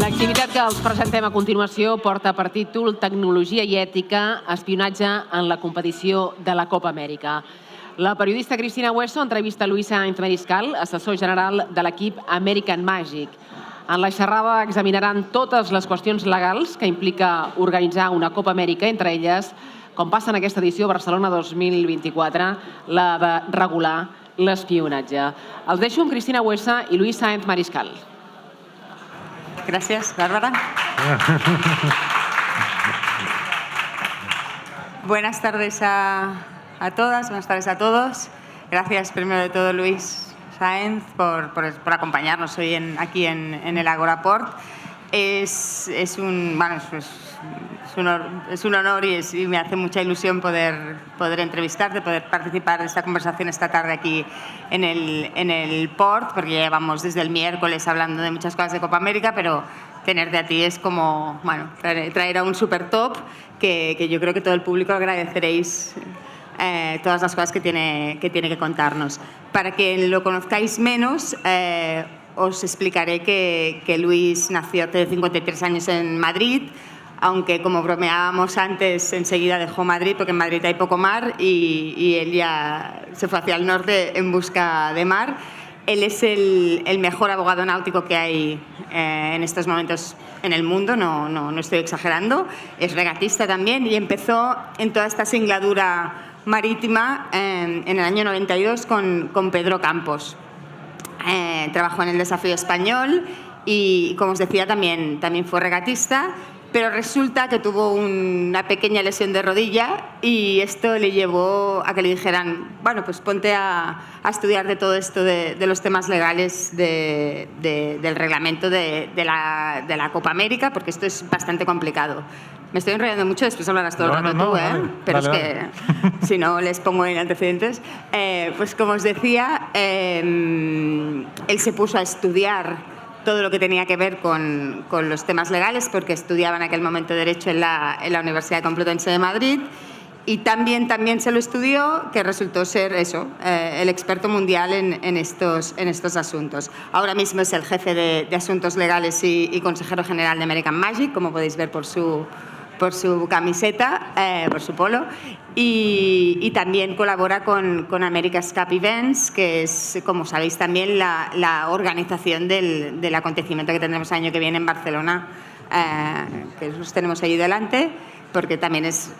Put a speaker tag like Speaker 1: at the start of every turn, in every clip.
Speaker 1: L'activitat que els presentem a continuació porta per títol Tecnologia i ètica, espionatge en la competició de la Copa Amèrica. La periodista Cristina Hueso entrevista Luis Sáenz Mariscal, assessor general de l'equip American Magic. En la xerrada examinaran totes les qüestions legals que implica organitzar una Copa Amèrica, entre elles, com passa en aquesta edició Barcelona 2024, la de regular l'espionatge. Els deixo amb Cristina Hueso i Luis Sáenz Mariscal.
Speaker 2: Gracias, Bárbara. Buenas tardes a todas, buenas tardes a todos. Gracias primero de todo, Luis Sáenz, por acompañarnos hoy aquí en el Agoraport. Es un honor y me hace mucha ilusión poder entrevistarte, poder participar de esta conversación esta tarde aquí en el Port, porque ya llevamos desde el miércoles hablando de muchas cosas de Copa América, pero tenerte a ti es como traer a un super top que yo creo que todo el público agradeceréis todas las cosas que tiene que contarnos. Para que lo conozcáis menos, os explicaré que Luis nació hace 53 años en Madrid, aunque como bromeábamos antes, enseguida dejó Madrid porque en Madrid hay poco mar y él ya se fue hacia el norte en busca de mar. Él es el mejor abogado náutico que hay en estos momentos en el mundo, no estoy exagerando. Es regatista también y empezó en toda esta singladura marítima en el año 92 con Pedro Campos. Trabajó en el Desafío Español y, como os decía, también fue regatista, pero resulta que tuvo una pequeña lesión de rodilla y esto le llevó a que le dijeran, bueno, pues ponte a estudiar de todo esto de los temas legales del reglamento de la Copa América, porque esto es bastante complicado. Me estoy enrollando mucho, después hablarás todo el rato tú, ¿eh? Vale, pero es que si no les pongo en antecedentes. Pues como os decía, él se puso a estudiar todo lo que tenía que ver con los temas legales, porque estudiaba en aquel momento Derecho en la Universidad Complutense de Madrid, y también se lo estudió, que resultó ser eso, el experto mundial en estos asuntos. Ahora mismo es el jefe de Asuntos Legales y consejero general de American Magic, como podéis ver por su camiseta, por su polo, y también colabora con America's Cup Events, que es, como sabéis, también la organización del acontecimiento que tendremos el año que viene en Barcelona, que los tenemos ahí delante, porque también es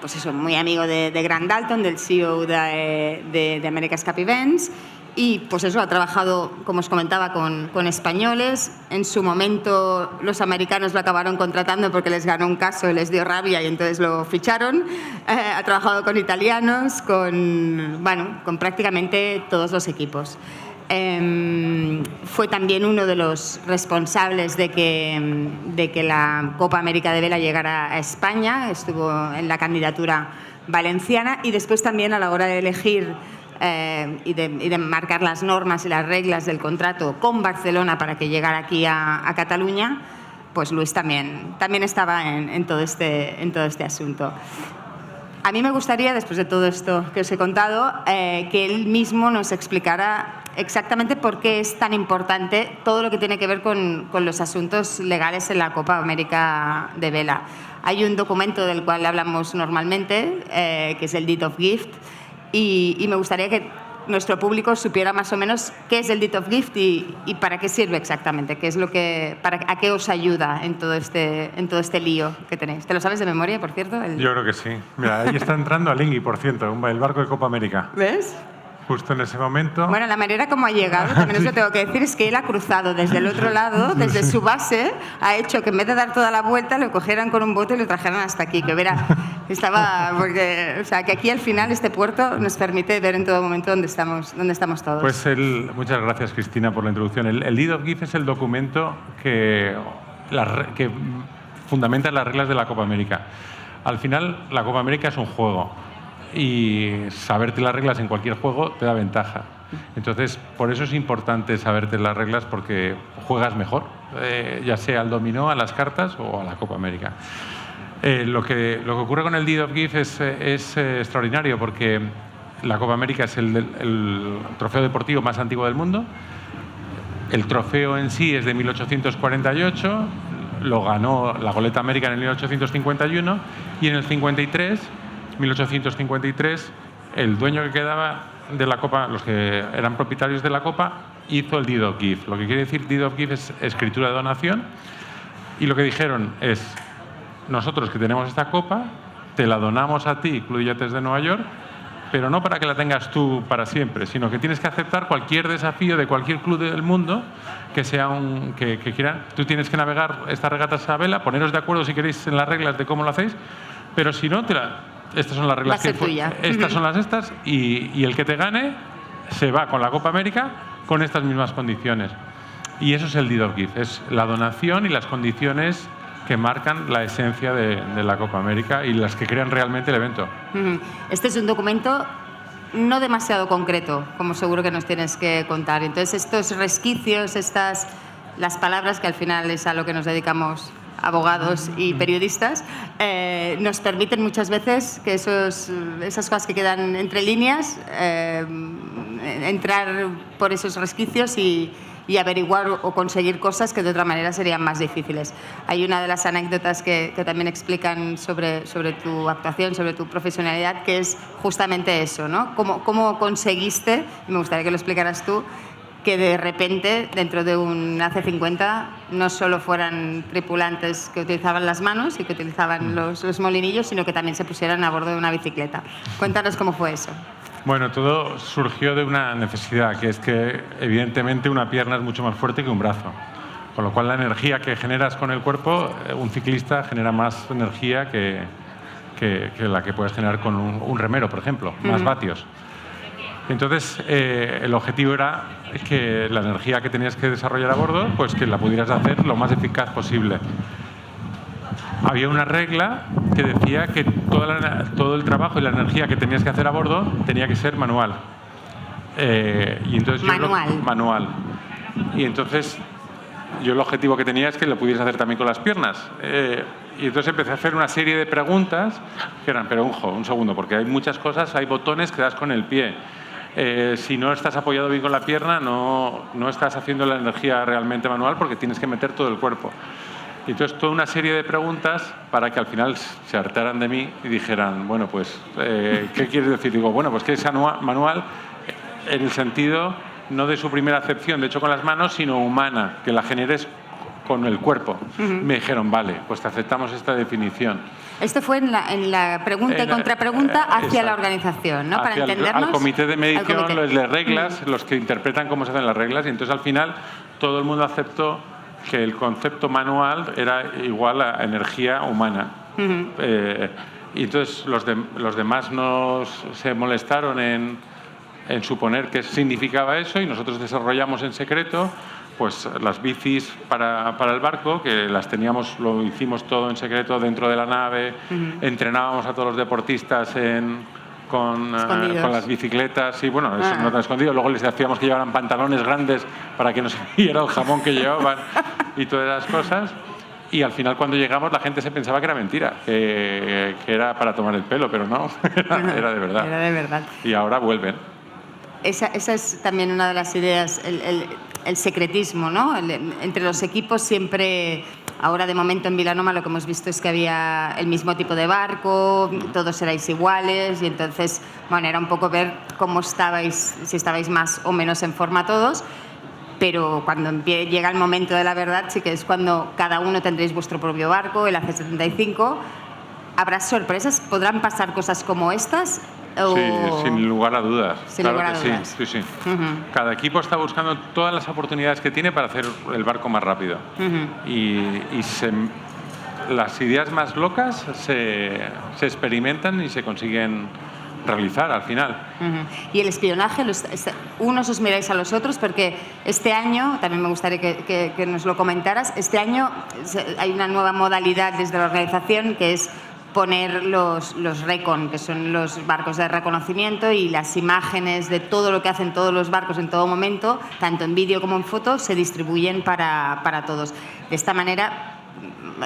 Speaker 2: pues eso, muy amigo de Grant Dalton, del CEO de America's Cup Events. Y pues eso, ha trabajado, como os comentaba, con españoles. En su momento los americanos lo acabaron contratando porque les ganó un caso, les dio rabia y entonces lo ficharon. Ha trabajado con italianos, con prácticamente todos los equipos. Fue también uno de los responsables de que la Copa América de Vela llegara a España. Estuvo en la candidatura valenciana y después también a la hora de elegir y de marcar las normas y las reglas del contrato con Barcelona para que llegara aquí a Cataluña, pues Luis también estaba en todo este asunto. A mí me gustaría, después de todo esto que os he contado, que él mismo nos explicara exactamente por qué es tan importante todo lo que tiene que ver con los asuntos legales en la Copa América de Vela. Hay un documento del cual hablamos normalmente, que es el Deed of Gift, y me gustaría que nuestro público supiera más o menos qué es el Deed of Gift y para qué sirve exactamente, a qué os ayuda en todo este lío que tenéis. ¿Te lo sabes de memoria, por cierto?
Speaker 3: Yo creo que sí. Mira, ahí está entrando Alingui, por cierto, el barco de Copa América.
Speaker 2: ¿Ves?
Speaker 3: Justo en ese momento.
Speaker 2: Bueno, la manera como ha llegado, también os lo tengo que decir, es que él ha cruzado desde el otro lado, desde su base, ha hecho que en vez de dar toda la vuelta, lo cogieran con un bote y lo trajeran hasta aquí, que verá, que aquí al final este puerto nos permite ver en todo momento dónde estamos todos.
Speaker 3: Pues muchas gracias, Cristina, por la introducción. El Deed of Gift es el documento que fundamenta las reglas de la Copa América. Al final, la Copa América es un juego. Y saberte las reglas en cualquier juego te da ventaja. Entonces, por eso es importante saberte las reglas, porque juegas mejor, ya sea al dominó, a las cartas o a la Copa América. Lo que ocurre con el Deed of Gift es extraordinario, porque la Copa América es el trofeo deportivo más antiguo del mundo. El trofeo en sí es de 1848, lo ganó la Goleta América en el 1851 y en el 1853, el dueño que quedaba de la copa, los que eran propietarios de la copa, hizo el deed of gift. Lo que quiere decir deed of gift es escritura de donación, y lo que dijeron es: nosotros que tenemos esta copa, te la donamos a ti, Club de Yates de Nueva York, pero no para que la tengas tú para siempre, sino que tienes que aceptar cualquier desafío de cualquier club del mundo que sea que quieran. Tú tienes que navegar estas regatas a vela, poneros de acuerdo si queréis en las reglas de cómo lo hacéis, pero si no, estas son las reglas estas son las y el que te gane se va con la Copa América con estas mismas condiciones. Y eso es el deed of gift, es la donación y las condiciones que marcan la esencia de la Copa América y las que crean realmente el evento.
Speaker 2: Este es un documento no demasiado concreto, como seguro que nos tienes que contar. Entonces, estos resquicios, las palabras, que al final es a lo que nos dedicamos abogados y periodistas, nos permiten muchas veces que esas cosas que quedan entre líneas, entrar por esos resquicios y averiguar o conseguir cosas que de otra manera serían más difíciles. Hay una de las anécdotas que también explican sobre tu actuación, sobre tu profesionalidad, que es justamente eso, ¿no? ¿Cómo conseguiste, y me gustaría que lo explicaras tú, que de repente dentro de un AC-50 no solo fueran tripulantes que utilizaban las manos y que utilizaban los molinillos, sino que también se pusieran a bordo de una bicicleta? Cuéntanos cómo fue eso.
Speaker 3: Bueno, todo surgió de una necesidad, que es que evidentemente una pierna es mucho más fuerte que un brazo. Con lo cual la energía que generas con el cuerpo, un ciclista genera más energía que la que puedes generar con un remero, por ejemplo, más vatios. Entonces, el objetivo era que la energía que tenías que desarrollar a bordo, pues que la pudieras hacer lo más eficaz posible. Había una regla que decía que todo el trabajo y la energía que tenías que hacer a bordo tenía que ser manual. Y entonces manual. Y entonces yo el objetivo que tenía es que lo pudieras hacer también con las piernas. Y entonces empecé a hacer una serie de preguntas que eran, pero un segundo, porque hay muchas cosas, hay botones que das con el pie. Si no estás apoyado bien con la pierna, no estás haciendo la energía realmente manual, porque tienes que meter todo el cuerpo. Y entonces toda una serie de preguntas para que al final se hartaran de mí y dijeran, bueno, pues, ¿qué quieres decir? Digo, bueno, pues que es manual en el sentido no de su primera acepción, de hecho con las manos, sino humana, que la generes con el cuerpo. Me dijeron, vale, pues te aceptamos esta definición.
Speaker 2: Esto fue en la pregunta y contrapregunta hacia la organización, ¿no? Para entendernos.
Speaker 3: Al comité de medición, los de reglas, los que interpretan cómo se hacen las reglas, y entonces al final todo el mundo aceptó que el concepto manual era igual a energía humana. Y entonces los demás se molestaron en suponer qué significaba eso, y nosotros desarrollamos en secreto pues las bicis para el barco, que lo hicimos todo en secreto dentro de la nave. Entrenábamos a todos los deportistas con las bicicletas, y bueno, eso no tan escondido. Luego les decíamos que llevaran pantalones grandes para que no se viera el jamón que llevaban y todas esas cosas. Y al final, cuando llegamos, la gente se pensaba que era mentira, que era para tomar el pelo, pero no, era de verdad.
Speaker 2: Era de verdad.
Speaker 3: Y ahora vuelven.
Speaker 2: Esa es también una de las ideas, el secretismo, ¿no? Entre los equipos siempre. Ahora, de momento, en Vilanoma lo que hemos visto es que había el mismo tipo de barco, todos erais iguales, y entonces, bueno, era un poco ver cómo estabais, si estabais más o menos en forma todos, pero cuando llega el momento de la verdad, sí que es cuando cada uno tendréis vuestro propio barco, el AC-75. ¿Habrá sorpresas? ¿Podrán pasar cosas como estas?
Speaker 3: Sí, sin lugar a dudas.
Speaker 2: Claro que
Speaker 3: sí. Cada equipo está buscando todas las oportunidades que tiene para hacer el barco más rápido. Las ideas más locas se experimentan y se consiguen realizar al final.
Speaker 2: Y el espionaje, unos os miráis a los otros, porque este año, también me gustaría que nos lo comentaras, este año hay una nueva modalidad desde la organización, que es poner los recon, que son los barcos de reconocimiento, y las imágenes de todo lo que hacen todos los barcos en todo momento, tanto en vídeo como en foto, se distribuyen para todos. De esta manera,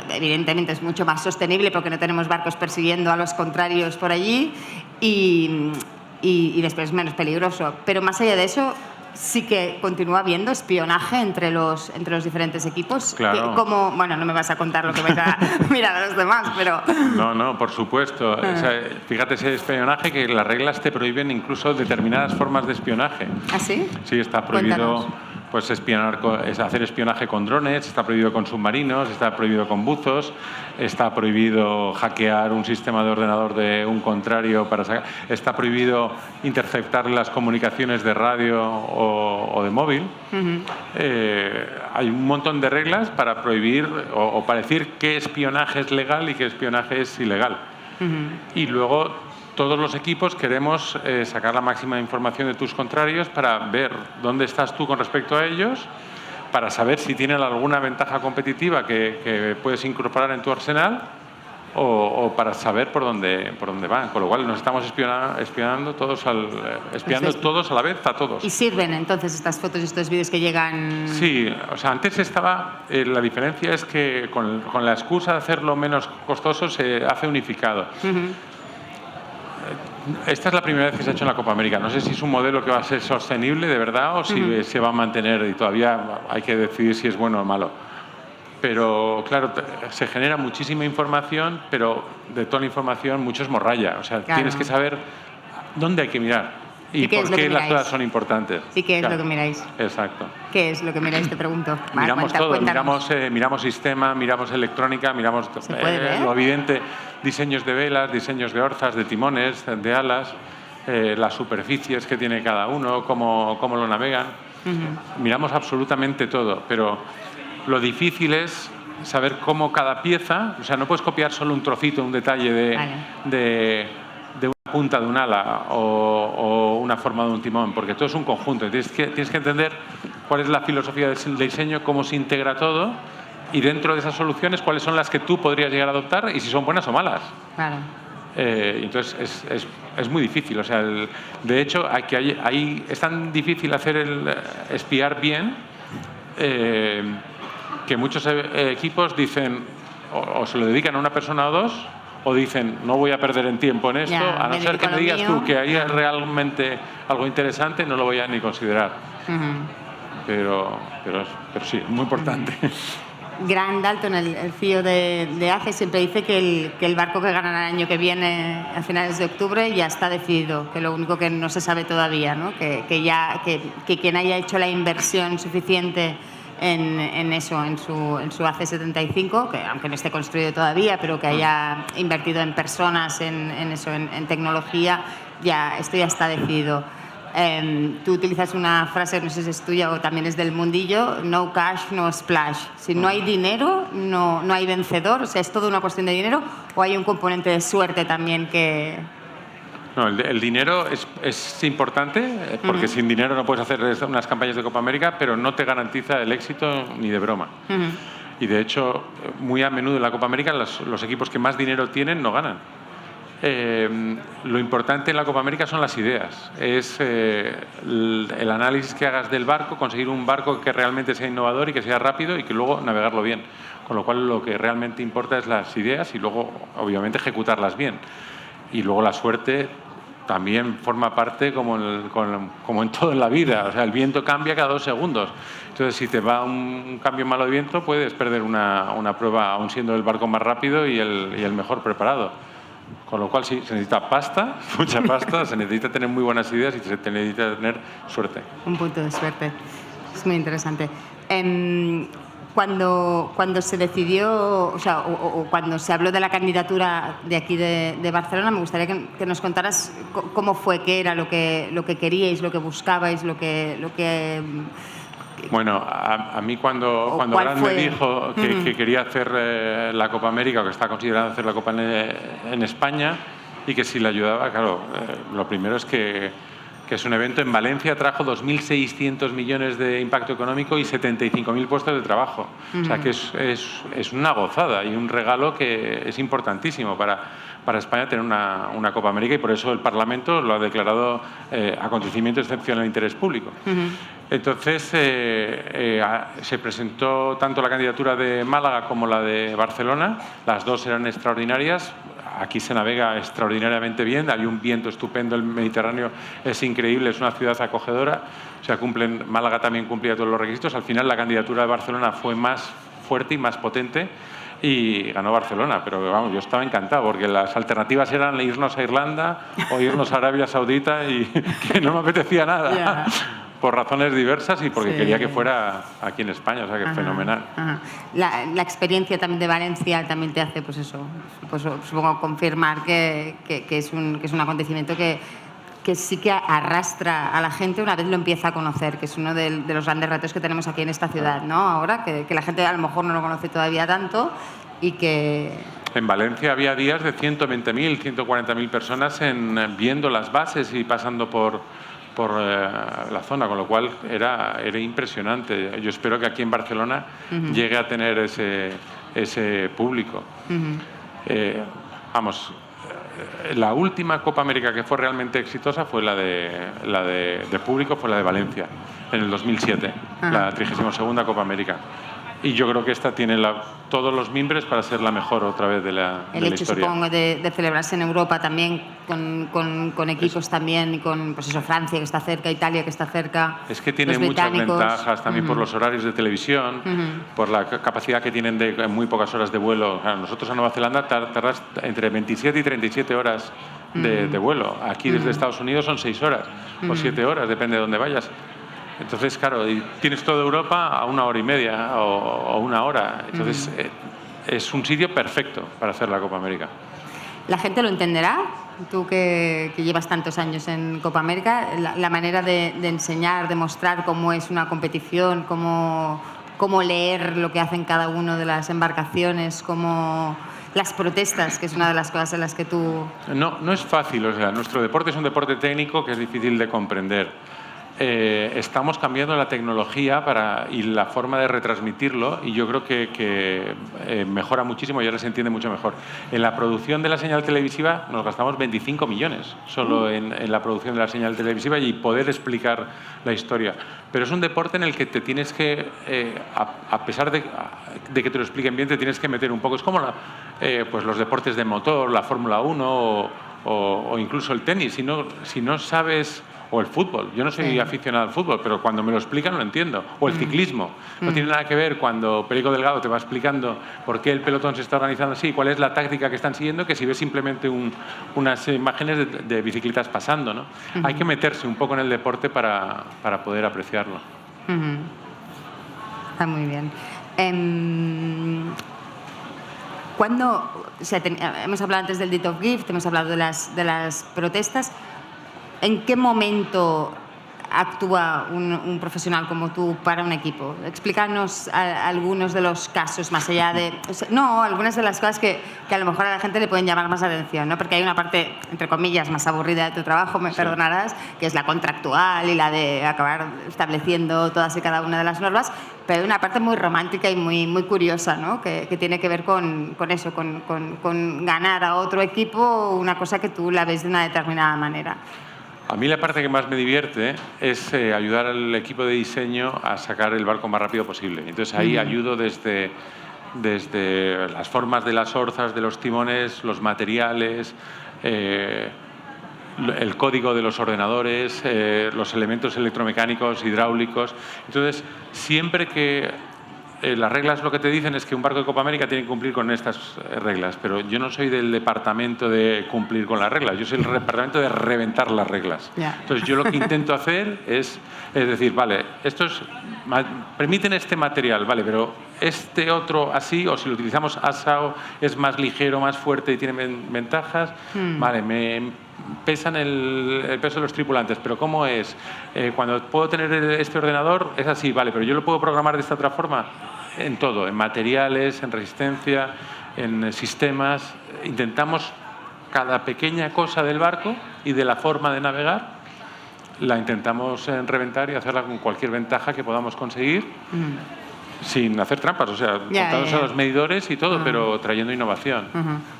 Speaker 2: evidentemente es mucho más sostenible, porque no tenemos barcos persiguiendo a los contrarios por allí, y después es menos peligroso. Pero más allá de eso, sí que continúa habiendo espionaje entre los diferentes equipos.
Speaker 3: Claro.
Speaker 2: Bueno, no me vas a contar lo que vais a mirar a los demás, pero...
Speaker 3: No, por supuesto. O sea, fíjate ese espionaje que las reglas te prohíben incluso determinadas formas de espionaje.
Speaker 2: ¿Ah, sí?
Speaker 3: Sí, está prohibido.
Speaker 2: Cuéntanos.
Speaker 3: Pues hacer espionaje con drones, está prohibido con submarinos, está prohibido con buzos, está prohibido hackear un sistema de ordenador de un contrario está prohibido interceptar las comunicaciones de radio o de móvil. Hay un montón de reglas para prohibir o para decir qué espionaje es legal y qué espionaje es ilegal. Y luego todos los equipos queremos sacar la máxima información de tus contrarios para ver dónde estás tú con respecto a ellos, para saber si tienen alguna ventaja competitiva que puedes incorporar en tu arsenal o para saber por dónde van. Con lo cual nos estamos espiando todos todos a la vez a todos.
Speaker 2: ¿Y sirven entonces estas fotos y estos vídeos que llegan?
Speaker 3: Sí, o sea, antes estaba... la diferencia es que con la excusa de hacerlo menos costoso se hace unificado. Esta es la primera vez que se ha hecho en la Copa América. No sé si es un modelo que va a ser sostenible de verdad o si se va a mantener y todavía hay que decidir si es bueno o malo. Pero claro, se genera muchísima información, pero de toda la información mucho es morralla. O sea,
Speaker 2: claro,
Speaker 3: tienes que saber dónde hay que mirar y por qué las cosas son importantes.
Speaker 2: ¿Y qué es lo que miráis?
Speaker 3: Exacto.
Speaker 2: ¿Qué es lo que miráis? Te pregunto.
Speaker 3: Miramos todo, miramos sistema, miramos electrónica, miramos lo evidente, diseños de velas, diseños de orzas, de timones, de alas, las superficies que tiene cada uno, cómo lo navegan. Miramos absolutamente todo, pero lo difícil es saber cómo cada pieza, o sea, no puedes copiar solo un trocito, un detalle de una punta de un ala o una forma de un timón, porque todo es un conjunto. Tienes que entender cuál es la filosofía del diseño, cómo se integra todo y dentro de esas soluciones cuáles son las que tú podrías llegar a adoptar y si son buenas o malas.
Speaker 2: Claro.
Speaker 3: Entonces es muy difícil. O sea, de hecho, es tan difícil hacer espiar bien que muchos equipos dicen o se lo dedican a una persona o dos o dicen no voy a perder en tiempo en esto, a no ser que me digas tú que hay realmente algo interesante, no lo voy a ni considerar. Pero sí, es muy importante.
Speaker 2: Grant Dalton, el CEO de ACE, siempre dice que el barco que ganará el año que viene a finales de octubre ya está decidido, que lo único que no se sabe todavía, ¿no? que quien haya hecho la inversión suficiente en su AC-75, que aunque no esté construido todavía, pero que haya invertido en personas, en tecnología, esto ya está decidido. Tú utilizas una frase, no sé si es tuya o también es del mundillo, no cash, no splash. Si no hay dinero, no hay vencedor. O sea, ¿es todo una cuestión de dinero o hay un componente de suerte también que...?
Speaker 3: No, el dinero es importante porque sin dinero no puedes hacer unas campañas de Copa América, pero no te garantiza el éxito ni de broma. Y de hecho, muy a menudo en la Copa América los equipos que más dinero tienen no ganan. Lo importante en la Copa América son las ideas. Es el análisis que hagas del barco, conseguir un barco que realmente sea innovador y que sea rápido y que luego navegarlo bien. Con lo cual lo que realmente importa es las ideas y luego, obviamente, ejecutarlas bien. Y luego la suerte también forma parte como en todo en la vida. O sea, el viento cambia cada 2 segundos. Entonces, si te va un cambio malo de viento, puedes perder una prueba, aún siendo el barco más rápido y el mejor preparado. Con lo cual, sí, se necesita pasta, mucha pasta, se necesita tener muy buenas ideas y se necesita tener suerte.
Speaker 2: Un punto de suerte. Es muy interesante. Cuando se decidió, o sea, o cuando se habló de la candidatura de aquí de Barcelona, me gustaría que nos contaras cómo fue, qué era lo que queríais, lo que buscabais, lo que
Speaker 3: Bueno, a mí cuando Grant me dijo que quería hacer la Copa América o que estaba considerando hacer la Copa en España y que si le ayudaba, claro, lo primero es que es un evento en Valencia, trajo 2.600 millones de impacto económico y 75.000 puestos de trabajo. O sea que es una gozada y un regalo que es importantísimo para España tener una Copa América y por eso el Parlamento lo ha declarado acontecimiento excepcional de interés público. Entonces se presentó tanto la candidatura de Málaga como la de Barcelona, las dos eran extraordinarias. aquí se navega extraordinariamente bien, hay un viento estupendo, el Mediterráneo es increíble, es una ciudad acogedora, o sea, Málaga también cumplía todos los requisitos. Al final la candidatura de Barcelona fue más fuerte y más potente y ganó Barcelona, pero vamos, yo estaba encantado porque las alternativas eran irnos a Irlanda o irnos a Arabia Saudita y que no me apetecía nada.
Speaker 2: Yeah.
Speaker 3: Por razones diversas y porque
Speaker 2: Sí.
Speaker 3: quería que fuera aquí en España, o sea que fenomenal.
Speaker 2: Ajá. La experiencia también de Valencia también te hace, pues eso, pues supongo confirmar que es un acontecimiento que sí que arrastra a la gente una vez lo empieza a conocer, que es uno de los grandes retos que tenemos aquí en esta ciudad, ¿no? Ahora, que la gente a lo mejor no lo conoce todavía tanto y que...
Speaker 3: En Valencia había días de 120.000, 140.000 personas viendo las bases y pasando por la zona, con lo cual era impresionante. Yo espero que aquí en Barcelona llegue a tener ese público. Vamos, la última Copa América que fue realmente exitosa fue la de público, fue la de Valencia, en el 2007, la 32ª Copa América. Y yo creo que esta tiene todos los mimbres para ser la mejor otra vez de la historia.
Speaker 2: El hecho, supongo, de celebrarse en Europa también, con equipos también, y con, pues eso, Francia que está cerca, Italia que está cerca.
Speaker 3: Es que tiene muchas ventajas también por los horarios de televisión, por la capacidad que tienen de muy pocas horas de vuelo. Claro, nosotros a Nueva Zelanda tardas entre 27 y 37 horas de vuelo. Aquí desde Estados Unidos son 6 horas o 7 horas, depende de dónde vayas. Entonces, claro, tienes toda Europa a 1 hora y media o 1 hora. Entonces, es un sitio perfecto para hacer la Copa América.
Speaker 2: ¿La gente lo entenderá? Tú que llevas tantos años en Copa América, la manera de enseñar, de mostrar cómo es una competición, cómo leer lo que hacen cada una de las embarcaciones, cómo las protestas, que es una de las cosas en las que tú...
Speaker 3: No es fácil. O sea, nuestro deporte es un deporte técnico que es difícil de comprender. Estamos cambiando la tecnología y la forma de retransmitirlo y yo creo que mejora muchísimo y ahora se entiende mucho mejor. En la producción de la señal televisiva nos gastamos 25 millones solo en la producción de la señal televisiva y poder explicar la historia. Pero es un deporte en el que te tienes que, a pesar de que te lo expliquen bien, te tienes que meter un poco. Es como pues los deportes de motor, la Fórmula 1 o incluso el tenis. Si no sabes... O el fútbol. Yo no soy aficionado al fútbol, pero cuando me lo explican lo entiendo. O el ciclismo. No tiene nada que ver cuando Perico Delgado te va explicando por qué el pelotón se está organizando así, cuál es la táctica que están siguiendo, que si ves simplemente unas imágenes de bicicletas pasando, ¿no? Hay que meterse un poco en el deporte para poder apreciarlo.
Speaker 2: Está muy bien. Hemos hablado antes del Deed of Gift, hemos hablado de las protestas. ¿En qué momento actúa un profesional como tú para un equipo? Explícanos algunos de los casos, más allá de... algunas de las cosas que a lo mejor a la gente le pueden llamar más atención, ¿no? Porque hay una parte, entre comillas, más aburrida de tu trabajo, me perdonarás, que es la contractual y la de acabar estableciendo todas y cada una de las normas, pero hay una parte muy romántica y muy curiosa, ¿no? Que tiene que ver con eso, con ganar a otro equipo una cosa que tú la ves de una determinada manera.
Speaker 3: A mí la parte que más me divierte es ayudar al equipo de diseño a sacar el barco más rápido posible. Entonces ahí ayudo desde las formas de las orzas, de los timones, los materiales, el código de los ordenadores, los elementos electromecánicos, hidráulicos. Entonces, siempre que... las reglas lo que te dicen es que un barco de Copa América tiene que cumplir con estas reglas, pero yo no soy del departamento de cumplir con las reglas, yo soy el departamento de reventar las reglas. Entonces yo lo que intento hacer es decir, vale, permiten este material, vale, pero este otro así, o si lo utilizamos asado, es más ligero, más fuerte y tiene ventajas, vale, me pesan el peso de los tripulantes, pero ¿cómo es? Cuando puedo tener este ordenador es así, vale, pero yo lo puedo programar de esta otra forma. En todo, en materiales, en resistencia, en sistemas. Intentamos cada pequeña cosa del barco y de la forma de navegar, la intentamos reventar y hacerla con cualquier ventaja que podamos conseguir. sin hacer trampas, o sea, contándose a los medidores y todo, pero trayendo innovación.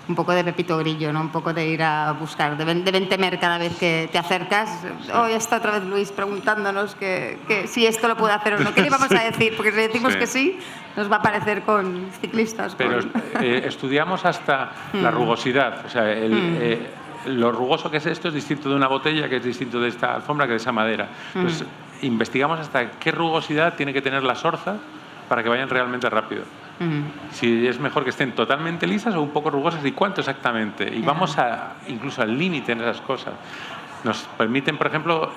Speaker 2: Un poco de Pepito Grillo, ¿no? Un poco de ir a buscar, deben temer cada vez que te acercas. Hoy está otra vez Luis preguntándonos que si esto lo puede hacer o no. ¿Qué le vamos a decir? Porque si le decimos que sí, nos va a parecer con ciclistas.
Speaker 3: Pero estudiamos hasta la rugosidad, o sea, lo rugoso que es esto es distinto de una botella, que es distinto de esta alfombra, que de esa madera. Entonces, investigamos hasta qué rugosidad tiene que tener la sorza para que vayan realmente rápido. Si es mejor que estén totalmente lisas o un poco rugosas y cuánto exactamente. Y vamos incluso al límite en esas cosas. Nos permiten, por ejemplo,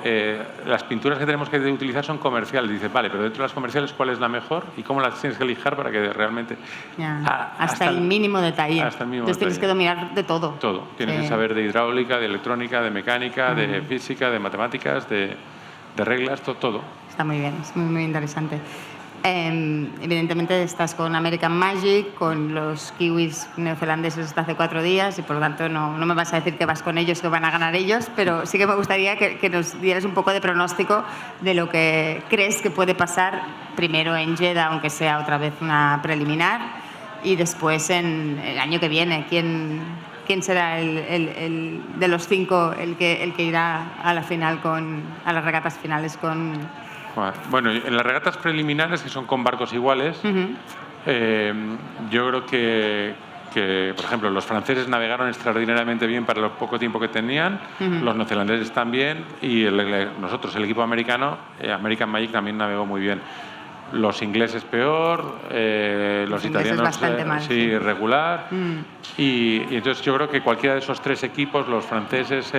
Speaker 3: las pinturas que tenemos que utilizar son comerciales. Dices, vale, pero dentro de las comerciales, ¿cuál es la mejor? ¿Y cómo las tienes que lijar para que realmente...
Speaker 2: hasta el mínimo detalle.
Speaker 3: Hasta el mínimo
Speaker 2: Entonces tienes que dominar de todo.
Speaker 3: Todo. Tienes que saber de hidráulica, de electrónica, de mecánica, de física, de matemáticas, de reglas, todo.
Speaker 2: Está muy bien, es muy interesante. Evidentemente estás con American Magic, con los kiwis neozelandeses hasta hace 4 días y por lo tanto no me vas a decir que vas con ellos, que van a ganar ellos, pero sí que me gustaría que nos dieras un poco de pronóstico de lo que crees que puede pasar primero en Jeddah, aunque sea otra vez una preliminar, y después en el año que viene. ¿Quién será el de los 5 el que irá a la final a las regatas finales con...
Speaker 3: Bueno, en las regatas preliminares, que son con barcos iguales, yo creo que, por ejemplo, los franceses navegaron extraordinariamente bien para el poco tiempo que tenían, los neozelandeses también, y nosotros, el equipo americano, American Magic, también navegó muy bien. Los ingleses peor, los italianos sí, regular. Y entonces yo creo que cualquiera de esos 3 equipos, los franceses,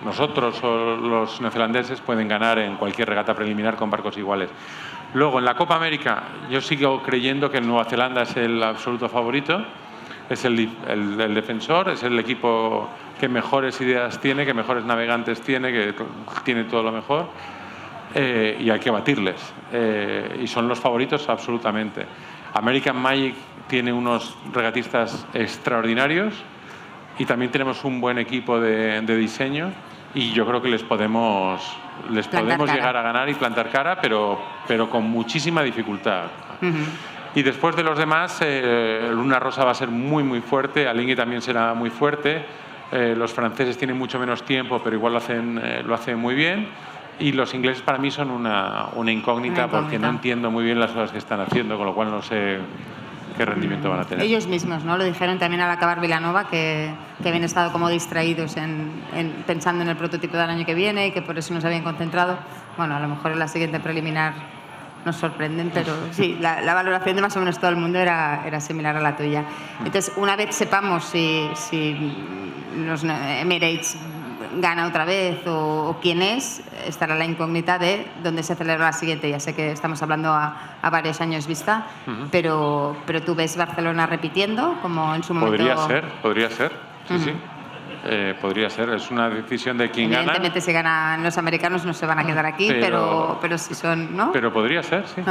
Speaker 3: nosotros o los neozelandeses, pueden ganar en cualquier regata preliminar con barcos iguales. Luego, en la Copa América, yo sigo creyendo que Nueva Zelanda es el absoluto favorito, es el defensor, es el equipo que mejores ideas tiene, que mejores navegantes tiene, que tiene todo lo mejor. Y hay que batirles. Y son los favoritos absolutamente. American Magic tiene unos regatistas extraordinarios y también tenemos un buen equipo de diseño y yo creo que les podemos llegar a ganar y plantar cara, pero con muchísima dificultad. Y después de los demás, Luna Rosa va a ser muy, muy fuerte, Alinghi también será muy fuerte, los franceses tienen mucho menos tiempo, pero igual lo hacen muy bien. Y los ingleses para mí son una incógnita porque no entiendo muy bien las cosas que están haciendo, con lo cual no sé qué rendimiento van a tener.
Speaker 2: Ellos mismos, ¿no? Lo dijeron también al acabar Vilanova, que habían estado como distraídos pensando en el prototipo del año que viene y que por eso no se habían concentrado. Bueno, a lo mejor en la siguiente preliminar nos sorprenden, pero sí, la valoración de más o menos todo el mundo era similar a la tuya. Entonces, una vez sepamos si los Emirates gana otra vez o quién es, estará la incógnita de dónde se celebra la siguiente. Ya sé que estamos hablando a varios años vista, pero tú ves Barcelona repitiendo como en su momento...
Speaker 3: Podría ser, sí. Podría ser, es una decisión de quién gana.
Speaker 2: Evidentemente si ganan los americanos no se van a quedar aquí, pero si son, ¿no?
Speaker 3: Pero podría ser, sí.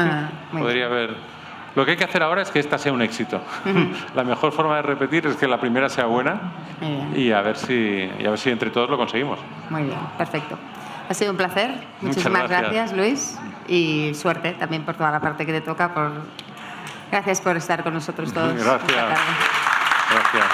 Speaker 3: Podría haber... Lo que hay que hacer ahora es que esta sea un éxito. La mejor forma de repetir es que la primera sea buena y a ver si entre todos lo conseguimos.
Speaker 2: Muy bien, perfecto. Ha sido un placer. Muchísimas gracias, Luis. Y suerte también por toda la parte que te toca. Gracias por estar con nosotros todos.
Speaker 3: Gracias.
Speaker 2: esta tarde.
Speaker 3: Gracias.